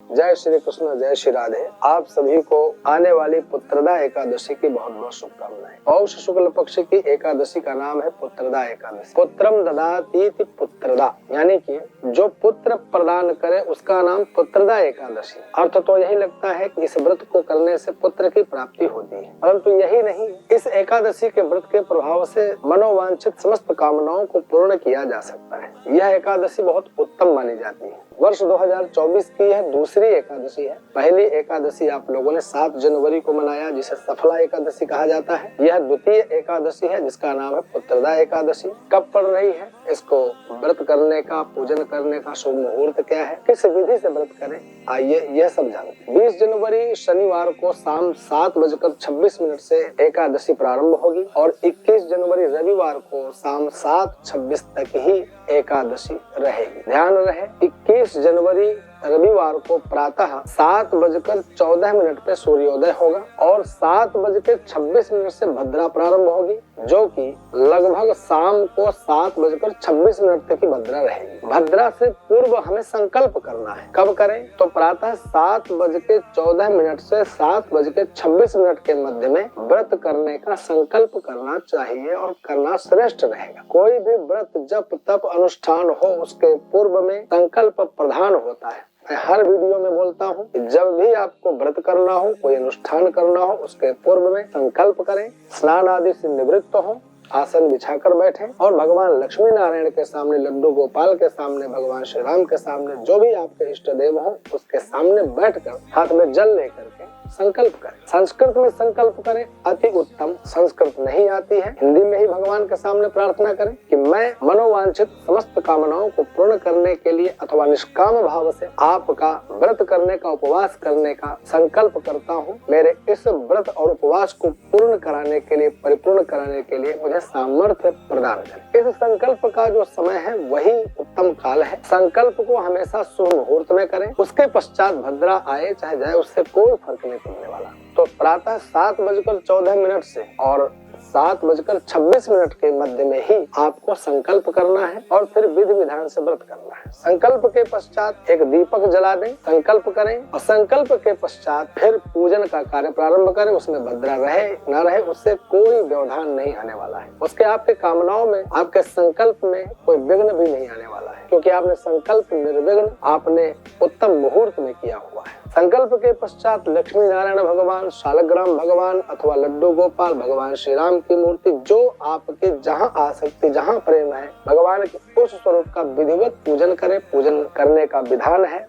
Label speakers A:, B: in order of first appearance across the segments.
A: जय श्री कृष्ण, जय श्री राधे। आप सभी को आने वाली पुत्रदा एकादशी की बहुत बहुत शुभकामनाएं। पौष शुक्ल पक्ष की एकादशी का नाम है पुत्रदा एकादशी। पुत्रम ददाति पुत्रदा, यानी कि जो पुत्र प्रदान करे उसका नाम पुत्रदा एकादशी। अर्थ तो यही लगता है कि इस व्रत को करने से पुत्र की प्राप्ति होती है, परंतु यही नहीं, इस एकादशी के व्रत के प्रभाव से मनोवांछित समस्त कामनाओं को पूर्ण किया जा सकता है। यह एकादशी बहुत उत्तम मानी जाती है। वर्ष 2024 की यह दूसरी एकादशी है। पहली एकादशी आप लोगों ने 7 जनवरी को मनाया, जिसे सफला एकादशी कहा जाता है। यह द्वितीय एकादशी है जिसका नाम है पुत्रदा एकादशी। कब पड़ रही है, इसको व्रत करने का, पूजन करने का शुभ मुहूर्त क्या है, किस विधि से व्रत करें, आइए यह सब जानते हैं। 20 जनवरी शनिवार को शाम 7:26 से एकादशी प्रारंभ होगी और 21 जनवरी रविवार को शाम 7:26 तक ही एकादशी रहेगी। ध्यान रहे, 21 जनवरी रविवार को प्रातः 7:14 पे सूर्योदय होगा और 7:26 से भद्रा प्रारंभ होगी, जो कि लगभग शाम को 7:26 तक की भद्रा रहेगी। भद्रा से पूर्व हमें संकल्प करना है। कब करें, तो प्रातः 7:14 से 7:26 के मध्य में व्रत करने का संकल्प करना चाहिए और करना श्रेष्ठ रहेगा। कोई भी व्रत जप तप अनुष्ठान हो, उसके पूर्व में संकल्प प्रधान होता है। मैं हर वीडियो में बोलता हूँ कि जब भी आपको व्रत करना हो, कोई अनुष्ठान करना हो, उसके पूर्व में संकल्प करें, स्नान आदि से निवृत्त हो, आसन बिछाकर बैठें और भगवान लक्ष्मी नारायण के सामने, लड्डू गोपाल के सामने, भगवान श्री राम के सामने, जो भी आपके इष्ट देव हो उसके सामने बैठकर हाथ में जल लेकर के संकल्प करें। संस्कृत में संकल्प करें, अति उत्तम। संस्कृत नहीं आती है, हिंदी में ही भगवान के सामने प्रार्थना करें कि मैं मनोवांछित समस्त कामनाओं को पूर्ण करने के लिए अथवा निष्काम भाव से आपका व्रत करने का, उपवास करने का संकल्प करता हूँ। मेरे इस व्रत और उपवास को पूर्ण कराने के लिए, परिपूर्ण कराने के लिए मुझे सामर्थ्य प्रदान करें। इस संकल्प का जो समय है वही उत्तम काल है। संकल्प को हमेशा शुभ मुहूर्त में करें। उसके पश्चात भद्रा आए चाहे जाए, उससे कोई फर्क नहीं पड़ने वाला। तो प्रातः 7:14 से और 7:26 के मध्य में ही आपको संकल्प करना है और फिर विधि विधान से व्रत करना है। संकल्प के पश्चात एक दीपक जला दें, संकल्प करें और संकल्प के पश्चात फिर पूजन का कार्य प्रारंभ करें। उसमें भद्रा रहे न रहे, उससे कोई व्यवधान नहीं आने वाला है। उसके आपके कामनाओं में, आपके संकल्प में कोई विघ्न भी नहीं आने वाला है, क्योंकि आपने संकल्प निर्विघ्न आपने उत्तम मुहूर्त में किया हुआ है। संकल्प के पश्चात लक्ष्मी नारायण भगवान, शालग्राम भगवान अथवा लड्डू गोपाल, भगवान श्री राम की मूर्ति, जो आपके जहाँ आसक्ति, जहाँ प्रेम है, भगवान के उस स्वरूप का विधिवत पूजन करें। पूजन करने का विधान है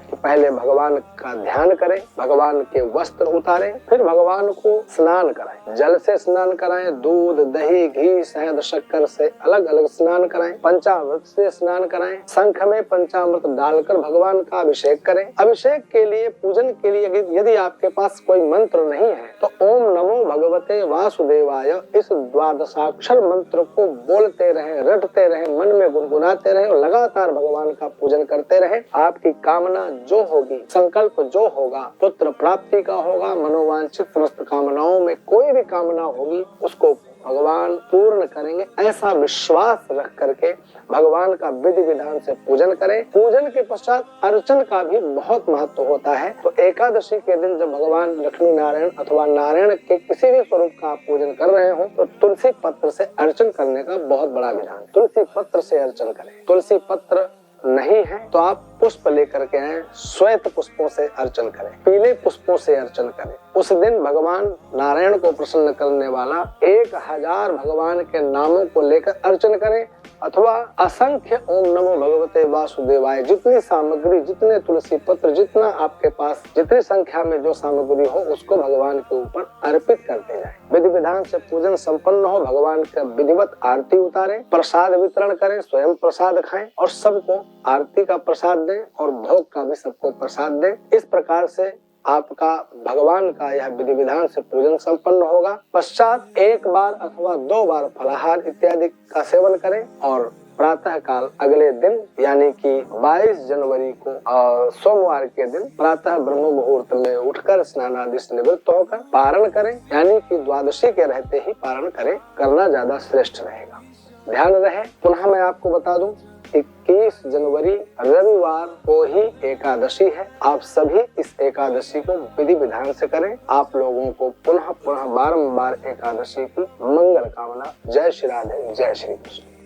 A: कि पहले भगवान का ध्यान करें, भगवान के वस्त्र उतारें, फिर भगवान को स्नान कराएं। जल से स्नान कराएं, दूध, दही, घी, शहद, शक्कर से अलग अलग स्नान कराएं, पंचामृत से स्नान कराएं, शंख में पंचामृत डालकर भगवान का अभिषेक करें। अभिषेक के लिए, पूजन के लिए यदि आपके पास कोई मंत्र नहीं है तो ओम नमो भगवते वासुदेवाय, इस द्वादशाक्षर मंत्र को बोलते रहे, रटते रहे, मन में गुनगुनाते रहे और लगातार भगवान का पूजन करते रहे। आपकी कामना जो होगी, संकल्प जो होगा, पुत्र प्राप्ति का होगा, मनोवांछित समस्त कामनाओं में कोई भी कामना होगी उसको भगवान पूर्ण करेंगे। ऐसा विश्वास रख करके भगवान का विधि विधान से पूजन करें। पूजन के पश्चात अर्चन का भी बहुत महत्व होता है। तो एकादशी के दिन जब भगवान लक्ष्मी नारायण अथवा नारायण के किसी भी स्वरूप का आप पूजन कर रहे हो तो तुलसी पत्र से अर्चन करने का बहुत बड़ा विधान। तुलसी पत्र से अर्चन करें। तुलसी पत्र नहीं है तो आप पुष्प लेकर के आए, श्वेत पुष्पों से अर्चन करें, पीले पुष्पों से अर्चन करें। उस दिन भगवान नारायण को प्रसन्न करने वाला 1000 भगवान के नामों को लेकर अर्चन करें अथवा असंख्य ओम नमो भगवते वासुदेवाय, जितनी सामग्री, जितने तुलसी पत्र, जितना आपके पास, जितनी संख्या में जो सामग्री हो उसको भगवान के ऊपर अर्पित करते जाए। विधि विधान से पूजन संपन्न हो, भगवान का विधिवत आरती उतारें, प्रसाद वितरण करें, स्वयं प्रसाद खाएं और सबको आरती का प्रसाद दें और भोग का भी सबको प्रसाद दें। इस प्रकार से आपका भगवान का यह विधि विधान से पूजन संपन्न होगा। पश्चात 1 बार अथवा 2 बार फलाहार इत्यादि का सेवन करें और प्रातः काल अगले दिन यानी कि 22 जनवरी को सोमवार के दिन प्रातः ब्रह्म मुहूर्त में उठकर स्नान आदि से निवृत्त होकर पारण करें, यानी कि द्वादशी के रहते ही पारण करें, करना ज्यादा श्रेष्ठ रहेगा। ध्यान रहे, पुनः मैं आपको बता दूं, 21 जनवरी रविवार को ही एकादशी है। आप सभी इस एकादशी को विधि विधान से करें। आप लोगों को पुनः पुनः बारंबार एकादशी की मंगल कामना। जय श्री राधे, जय श्री कृष्ण।